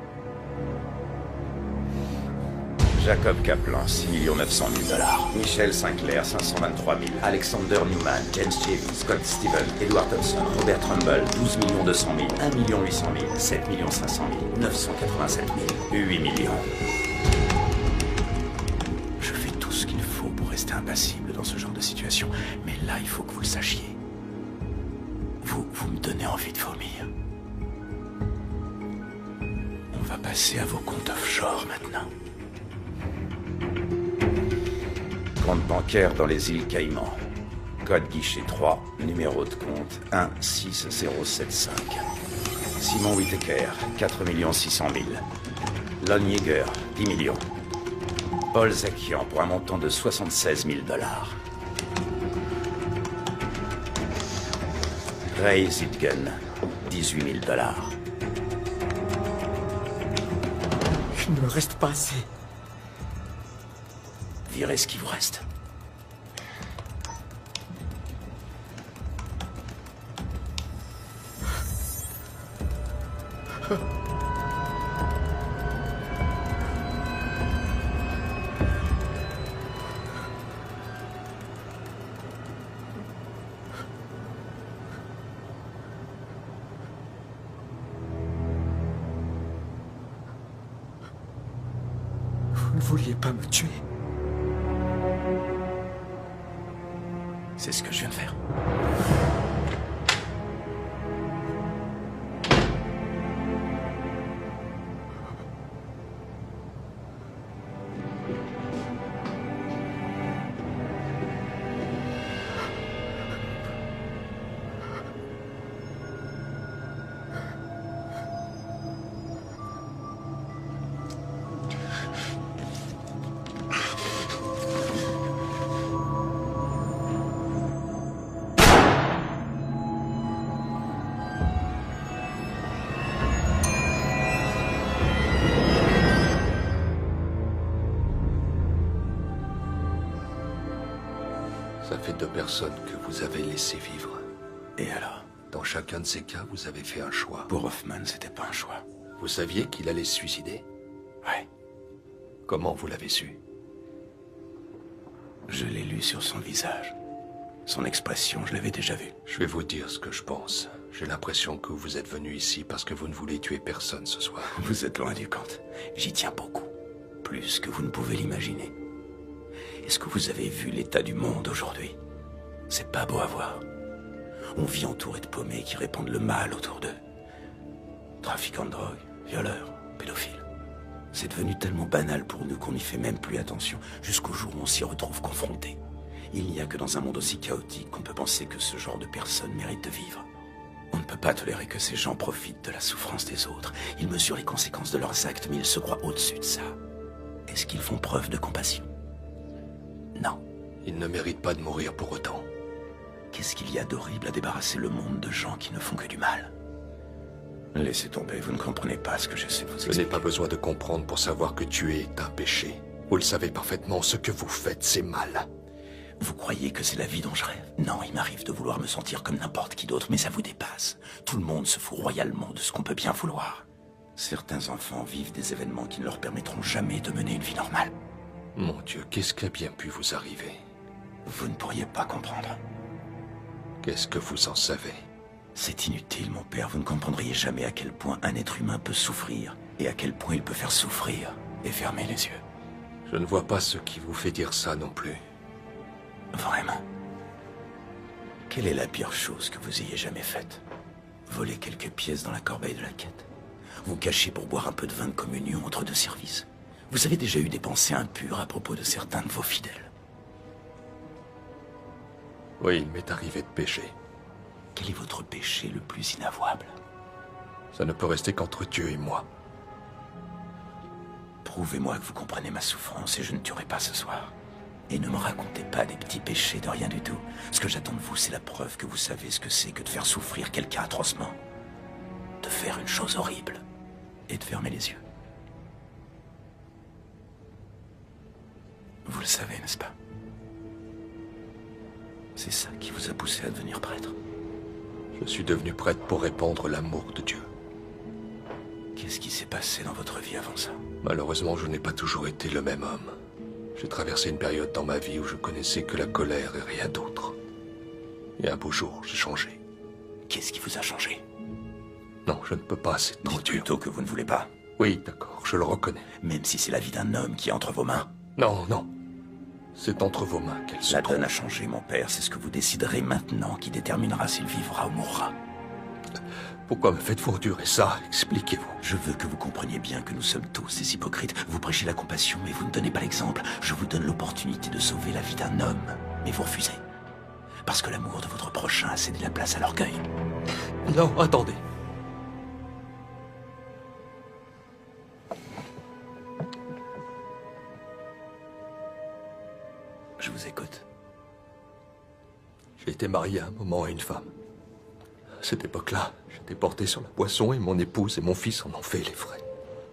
Jacob Kaplan, 6 900 000 $. Michel Sinclair, 523 000. Alexander Newman, James Chevy, Scott Steven, Edward Thompson, Robert Rumble, 12 200 000. 1 800 000. 7 500 000. 987 000. 8 millions. Je fais tout ce qu'il faut pour rester impassible dans ce genre de situation. Mais là, il faut que vous le sachiez. Vous me donnez envie de vomir. On va passer à vos comptes offshore maintenant. Compte bancaire dans les îles Caïmans. Code guichet 3, numéro de compte 16075. Simon Whittaker, 4 600 000. Lon Yeager, 10 millions. Paul Zakian pour un montant de 76 000 $. Ray Zitgen, 18 000 $. Il ne me reste pas assez. Virez ce qui vous reste. Vous ne vouliez pas me tuer. C'est ce que je viens de faire. Ça fait 2 personnes que vous avez laissées vivre. Et alors? Dans chacun de ces cas, vous avez fait un choix. Pour Hoffman, c'était pas un choix. Vous saviez qu'il allait se suicider? Ouais. Comment vous l'avez su? Je l'ai lu sur son visage. Son expression, je l'avais déjà vue. Je vais vous dire ce que je pense. J'ai l'impression que vous êtes venu ici parce que vous ne voulez tuer personne ce soir. Vous êtes loin du compte. J'y tiens beaucoup. Plus que vous ne pouvez l'imaginer. Est-ce que vous avez vu l'état du monde aujourd'hui? C'est pas beau à voir. On vit entouré de paumés qui répandent le mal autour d'eux. Trafiquants de drogue, violeurs, pédophiles. C'est devenu tellement banal pour nous qu'on n'y fait même plus attention, jusqu'au jour où on s'y retrouve confronté. Il n'y a que dans un monde aussi chaotique qu'on peut penser que ce genre de personnes mérite de vivre. On ne peut pas tolérer que ces gens profitent de la souffrance des autres. Ils mesurent les conséquences de leurs actes, mais ils se croient au-dessus de ça. Est-ce qu'ils font preuve de compassion? Non. Ils ne méritent pas de mourir pour autant. Qu'est-ce qu'il y a d'horrible à débarrasser le monde de gens qui ne font que du mal? Laissez tomber, vous ne comprenez pas ce que j'essaie de vous expliquer. Je n'ai pas besoin de comprendre pour savoir que tuer est un péché. Vous le savez parfaitement, ce que vous faites, c'est mal. Vous croyez que c'est la vie dont je rêve? Non, il m'arrive de vouloir me sentir comme n'importe qui d'autre, mais ça vous dépasse. Tout le monde se fout royalement de ce qu'on peut bien vouloir. Certains enfants vivent des événements qui ne leur permettront jamais de mener une vie normale. Mon Dieu, qu'est-ce qui a bien pu vous arriver? Vous ne pourriez pas comprendre. Qu'est-ce que vous en savez? C'est inutile, mon père. Vous ne comprendriez jamais à quel point un être humain peut souffrir et à quel point il peut faire souffrir et fermer les yeux. Je ne vois pas ce qui vous fait dire ça non plus. Vraiment. Quelle est la pire chose que vous ayez jamais faite? Voler quelques pièces dans la corbeille de la quête? Vous cacher pour boire un peu de vin de communion entre 2 services? Vous avez déjà eu des pensées impures à propos de certains de vos fidèles? Oui, il m'est arrivé de pécher. Quel est votre péché le plus inavouable? Ça ne peut rester qu'entre Dieu et moi. Prouvez-moi que vous comprenez ma souffrance et je ne tuerai pas ce soir. Et ne me racontez pas des petits péchés de rien du tout. Ce que j'attends de vous, c'est la preuve que vous savez ce que c'est que de faire souffrir quelqu'un atrocement. De faire une chose horrible. Et de fermer les yeux. Vous le savez, n'est-ce pas? C'est ça qui vous a poussé à devenir prêtre. Je suis devenu prêtre pour répandre l'amour de Dieu. Qu'est-ce qui s'est passé dans votre vie avant ça? Malheureusement, je n'ai pas toujours été le même homme. J'ai traversé une période dans ma vie où je connaissais que la colère et rien d'autre. Et un beau jour, j'ai changé. Qu'est-ce qui vous a changé? Non, je ne peux pas, c'est trop Dites dur. plutôt que vous ne voulez pas. Oui, d'accord, je le reconnais. Même si c'est la vie d'un homme qui est entre vos mains. Non, non. C'est entre vos mains qu'elle se La trouve. donne a changé, mon père. C'est ce que vous déciderez maintenant qui déterminera s'il vivra ou mourra. Pourquoi me faites-vous endurer ça? Expliquez-vous. Je veux que vous compreniez bien que nous sommes tous des hypocrites. Vous prêchez la compassion, mais vous ne donnez pas l'exemple. Je vous donne l'opportunité de sauver la vie d'un homme, mais vous refusez. Parce que l'amour de votre prochain a cédé la place à l'orgueil. Non, attendez. été marié à un moment à une femme. À cette époque-là, j'étais porté sur la boisson et mon épouse et mon fils en ont fait les frais.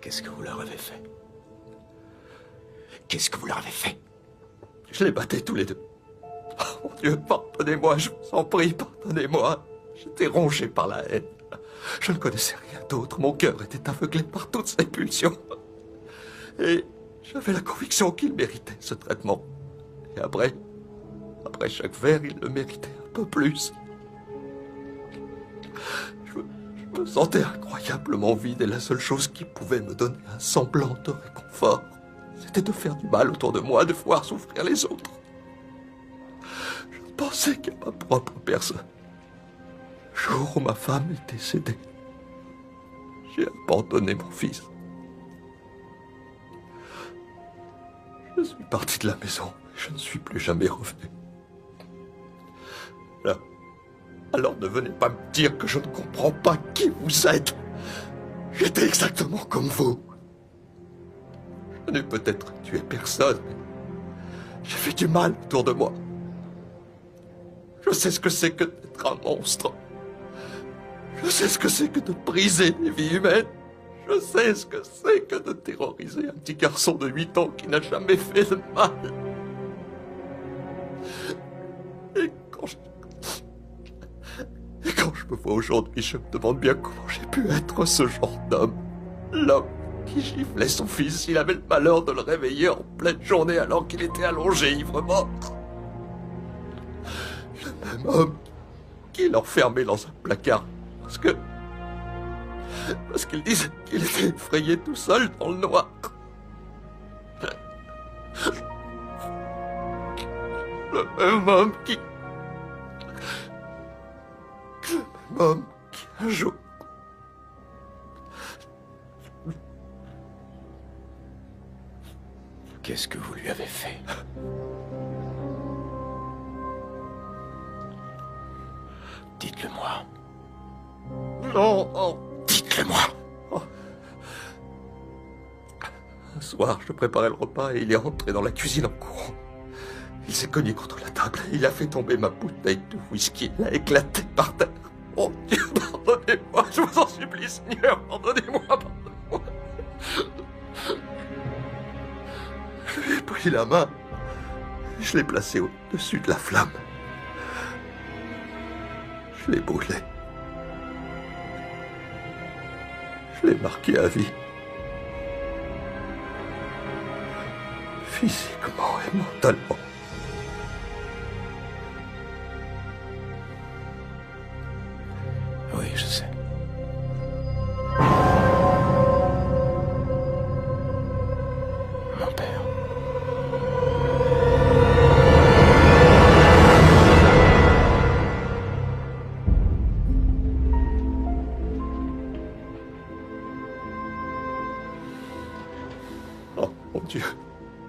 Qu'est-ce que vous leur avez fait? Qu'est-ce que vous leur avez fait? Je les battais tous les deux. Oh mon Dieu, pardonnez-moi, je vous en prie, pardonnez-moi. J'étais rongé par la haine. Je ne connaissais rien d'autre. Mon cœur était aveuglé par toutes ces pulsions. Et j'avais la conviction qu'il méritait ce traitement. Et après chaque verre, il le méritait un peu plus. Je me sentais incroyablement vide et la seule chose qui pouvait me donner un semblant de réconfort, c'était de faire du mal autour de moi, de voir souffrir les autres. Je ne pensais qu'à ma propre personne. Le jour où ma femme est décédée, j'ai abandonné mon fils. Je suis parti de la maison et je ne suis plus jamais revenu. Là, alors ne venez pas me dire que je ne comprends pas qui vous êtes. J'étais exactement comme vous. Je n'ai peut-être tué personne, mais j'ai fait du mal autour de moi. Je sais ce que c'est que d'être un monstre. Je sais ce que c'est que de briser des vies humaines. Je sais ce que c'est que de terroriser un petit garçon de 8 ans qui n'a jamais fait de mal. Et quand je me vois aujourd'hui, je me demande bien comment j'ai pu être ce genre d'homme. L'homme qui giflait son fils s'il avait le malheur de le réveiller en pleine journée alors qu'il était allongé ivre-mort. Le même homme qui l'enfermait dans un placard parce qu'il disait qu'il était effrayé tout seul dans le noir. Le même homme qui un jour... Qu'est-ce que vous lui avez fait? Dites-le-moi. Non, oh. Dites-le-moi. Oh. Un soir, je préparais le repas et il est entré dans la cuisine en courant. Il s'est cogné contre la table et il a fait tomber ma bouteille de whisky. Elle a éclaté par terre. Oh Dieu, pardonnez-moi, je vous en supplie, Seigneur, pardonnez-moi, pardonnez-moi. Je lui ai pris la main et je l'ai placée au-dessus de la flamme. Je l'ai brûlé. Je l'ai marqué à vie. Physiquement et mentalement. Oui, je sais. Mon père. Oh, mon Dieu.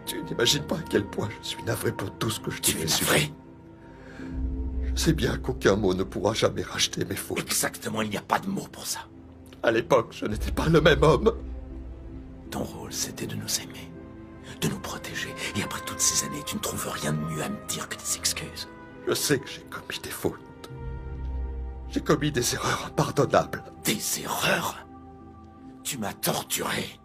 Tu n'imagines pas à quel point je suis navré pour tout ce que je t'ai fait navré? subir. Je sais bien qu'aucun mot ne pourra jamais racheter mes fautes. Exactement, il n'y a pas de mots pour ça. À l'époque, je n'étais pas le même homme. Ton rôle, c'était de nous aimer, de nous protéger. Et après toutes ces années, tu ne trouves rien de mieux à me dire que des excuses. Je sais que j'ai commis des fautes. J'ai commis des erreurs impardonnables. Des erreurs? Tu m'as torturé.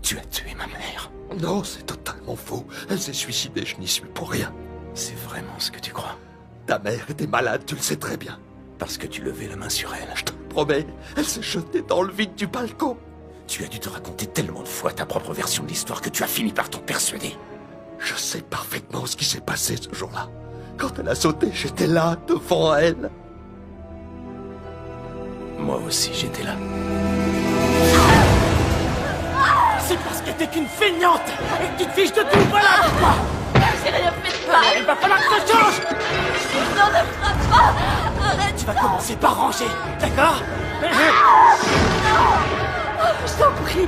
Tu as tué ma mère. Non, c'est totalement faux. Elle s'est suicidée, je n'y suis pour rien. C'est vraiment ce que tu crois? Ta mère était malade, tu le sais très bien. Parce que tu levais la main sur elle. Je te le promets, elle s'est jetée dans le vide du balcon. Tu as dû te raconter tellement de fois ta propre version de l'histoire que tu as fini par t'en persuader. Je sais parfaitement ce qui s'est passé ce jour-là. Quand elle a sauté, j'étais là, devant elle. Moi aussi, j'étais là. C'est parce que t'es qu'une feignante et que tu te fiches de tout, voilà pourquoi. J'ai rien fait de mal. Il va falloir que ça change. Non, ne frappe pas. Arrête. Tu vas commencer par ranger, d'accord? Je t'en prie.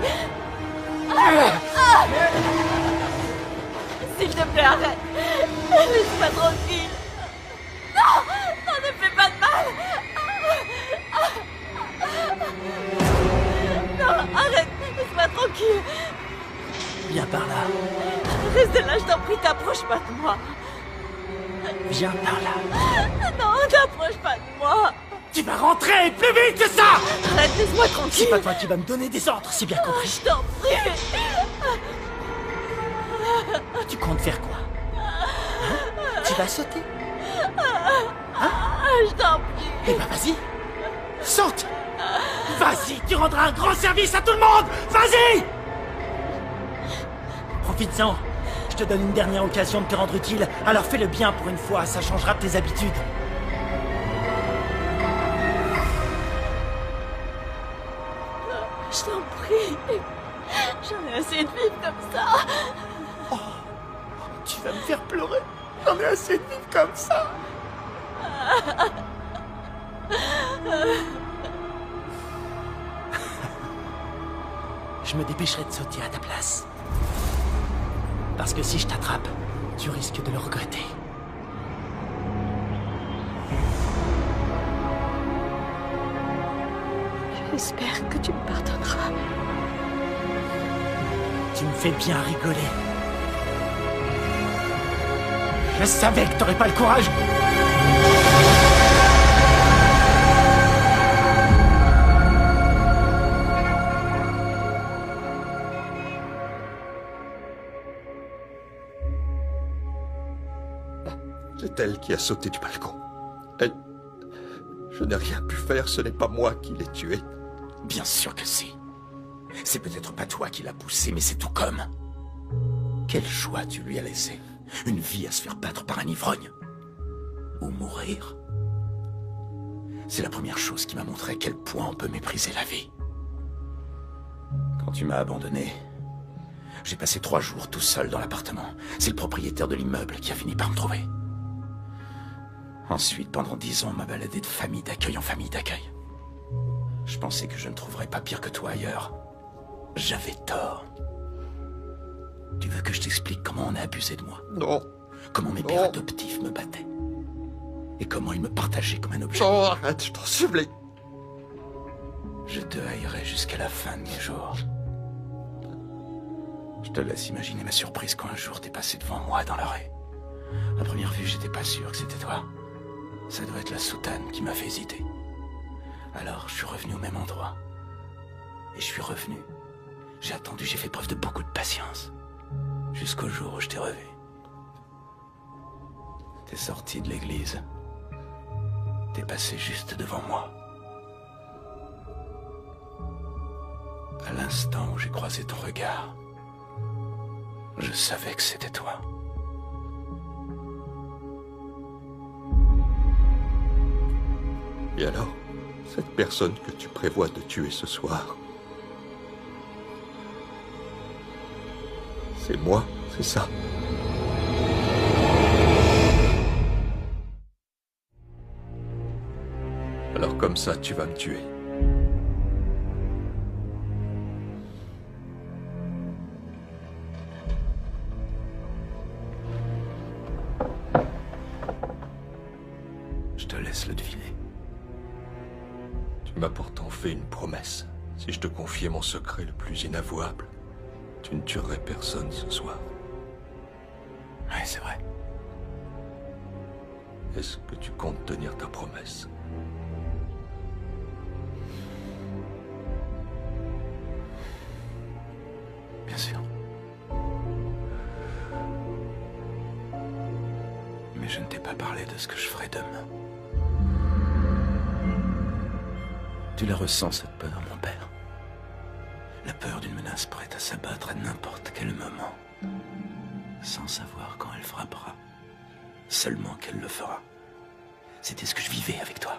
S'il te plaît, arrête. Laisse-moi tranquille. Non, non, ne fais pas de mal. Non, arrête. Laisse-moi tranquille. Viens par là. Reste là, je t'en prie, t'approche pas de moi. Viens par là. Non, t'approche pas de moi. Tu vas rentrer plus vite que ça. Arrête, laisse-moi C'est tranquille. pas toi qui vas me donner des ordres, c'est bien compris. Je t'en prie. Tu comptes faire quoi? Tu vas sauter? Je t'en prie. Eh ben vas-y. Saute. Vas-y, tu rendras un grand service à tout le monde. Vas-y. Profites-en. Je te donne une dernière occasion de te rendre utile, alors fais le bien pour une fois, ça changera tes habitudes. Je t'en prie. J'en ai assez de vivre comme ça. Tu vas me faire pleurer. J'en ai assez de vivre comme ça. Je me dépêcherai de sauter à ta place. Parce que si je t'attrape, tu risques de le regretter. J'espère que tu me pardonneras. Tu me fais bien rigoler. Je savais que t'aurais pas le courage. C'est elle qui a sauté du balcon. Elle... Je n'ai rien pu faire, ce n'est pas moi qui l'ai tuée. Bien sûr que si. C'est peut-être pas toi qui l'as poussé, mais c'est tout comme. Quel choix tu lui as laissé? Une vie à se faire battre par un ivrogne? Ou mourir? C'est la première chose qui m'a montré à quel point on peut mépriser la vie. Quand tu m'as abandonné, j'ai passé 3 jours tout seul dans l'appartement. C'est le propriétaire de l'immeuble qui a fini par me trouver. Ensuite, pendant 10 ans, on m'a baladé de famille d'accueil en famille d'accueil. Je pensais que je ne trouverais pas pire que toi ailleurs. J'avais tort. Tu veux que je t'explique comment on a abusé de moi? Non. Comment mes pères adoptifs me battaient? Et comment ils me partageaient comme un objet? Non, arrête, je t'en supplie. Je te haïrai jusqu'à la fin de mes jours. Je te laisse imaginer ma surprise quand un jour t'es passé devant moi dans la rue. À première vue, j'étais pas sûr que c'était toi. Ça doit être la soutane qui m'a fait hésiter. Alors, je suis revenu au même endroit. Et je suis revenu. J'ai attendu, j'ai fait preuve de beaucoup de patience. Jusqu'au jour où je t'ai revu. T'es sorti de l'église. T'es passé juste devant moi. À l'instant où j'ai croisé ton regard, je savais que c'était toi. Et alors, cette personne que tu prévois de tuer ce soir, c'est moi, c'est ça? Alors comme ça, tu vas me tuer. Je te laisse le deviner. Tu m'as pourtant fait une promesse. Si je te confiais mon secret le plus inavouable, tu ne tuerais personne ce soir. Ouais, c'est vrai. Est-ce que tu comptes tenir ta promesse? Bien sûr. Mais je ne t'ai pas parlé de ce que je ferai demain. Tu la ressens, cette peur, mon père? La peur d'une menace prête à s'abattre à n'importe quel moment. Sans savoir quand elle frappera. Seulement qu'elle le fera. C'était ce que je vivais avec toi.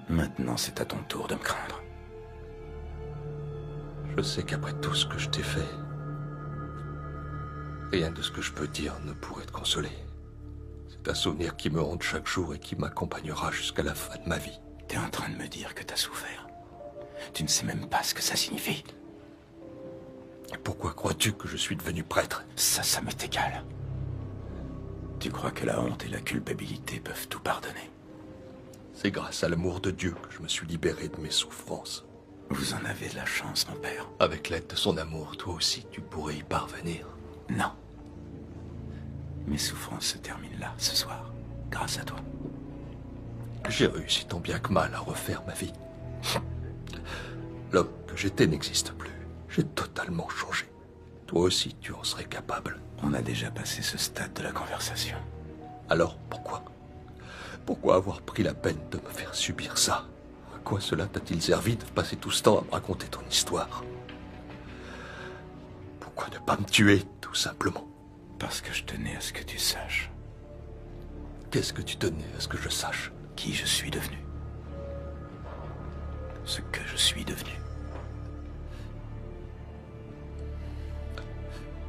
Maintenant, c'est à ton tour de me craindre. Je sais qu'après tout ce que je t'ai fait, rien de ce que je peux dire ne pourrait te consoler. C'est un souvenir qui me hante chaque jour et qui m'accompagnera jusqu'à la fin de ma vie. T'es en train de me dire que t'as souffert. Tu ne sais même pas ce que ça signifie. Et pourquoi crois-tu que je suis devenu prêtre? Ça m'est égal. Tu crois que la honte et la culpabilité peuvent tout pardonner? C'est grâce à l'amour de Dieu que je me suis libéré de mes souffrances. Vous en avez de la chance, mon père. Avec l'aide de son amour, toi aussi, tu pourrais y parvenir. Non. Mes souffrances se terminent là, ce soir, grâce à toi. J'ai réussi tant bien que mal à refaire ma vie. L'homme que j'étais n'existe plus. J'ai totalement changé. Toi aussi, tu en serais capable. On a déjà passé ce stade de la conversation. Alors, pourquoi? Pourquoi avoir pris la peine de me faire subir ça? À quoi cela t'a-t-il servi de passer tout ce temps à me raconter ton histoire? Pourquoi ne pas me tuer, tout simplement? Parce que je tenais à ce que tu saches Qu'est-ce que tu tenais à ce que je sache? qui je suis devenu. Ce que je suis devenu.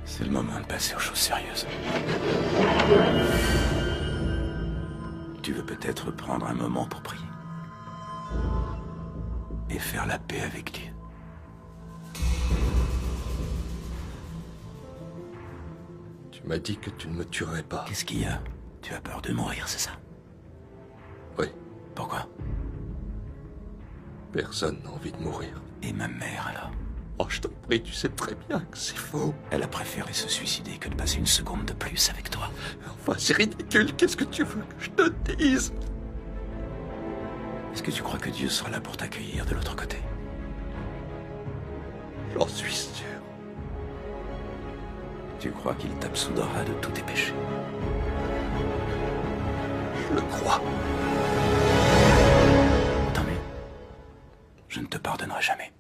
C'est le moment de passer aux choses sérieuses. Tu veux peut-être prendre un moment pour prier. Et faire la paix avec Dieu. Tu m'as dit que tu ne me tuerais pas. Qu'est-ce qu'il y a? Tu as peur de mourir, c'est ça? Oui, Pourquoi? personne n'a envie de mourir. Et ma mère, alors? Oh, je te prie, tu sais très bien que c'est faux. Elle a préféré se suicider que de passer une seconde de plus avec toi. Enfin, c'est ridicule. Qu'est-ce que tu veux que je te dise? Est-ce que tu crois que Dieu sera là pour t'accueillir de l'autre côté? J'en suis sûr. Tu crois qu'il t'absoudra de tous tes péchés? Je le crois. Tant mieux. Je ne te pardonnerai jamais.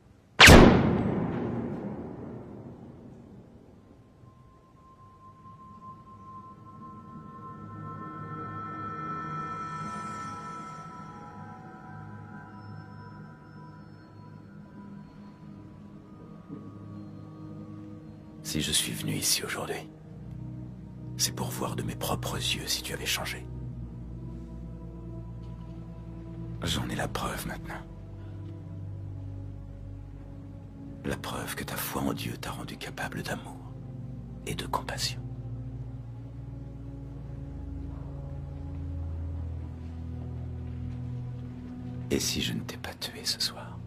Si je suis venu ici aujourd'hui, c'est pour voir de mes propres yeux si tu avais changé. J'en ai la preuve maintenant. La preuve que ta foi en Dieu t'a rendu capable d'amour et de compassion. Et si je ne t'ai pas tué ce soir,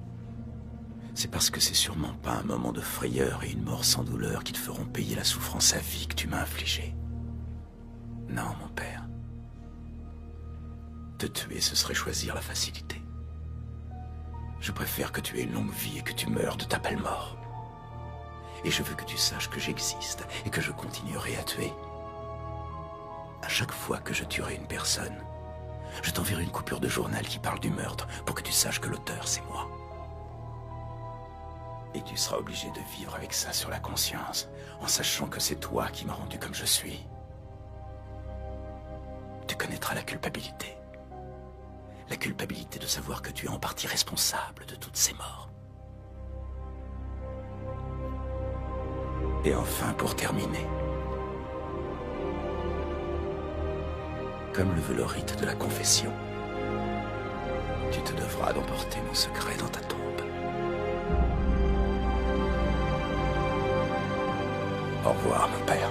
c'est parce que c'est sûrement pas un moment de frayeur et une mort sans douleur qui te feront payer la souffrance à vie que tu m'as infligée. Non, mon père. Te tuer, ce serait choisir la facilité. Je préfère que tu aies une longue vie et que tu meurs de ta belle mort. Et je veux que tu saches que j'existe et que je continuerai à tuer. À chaque fois que je tuerai une personne, je t'enverrai une coupure de journal qui parle du meurtre pour que tu saches que l'auteur, c'est moi. Et tu seras obligé de vivre avec ça sur la conscience, en sachant que c'est toi qui m'as rendu comme je suis. Tu connaîtras la culpabilité. La culpabilité de savoir que tu es en partie responsable de toutes ces morts. Et enfin, pour terminer, comme le veut le rite de la confession, tu te devras d'emporter mon secret dans ta tombe. Au revoir, mon père.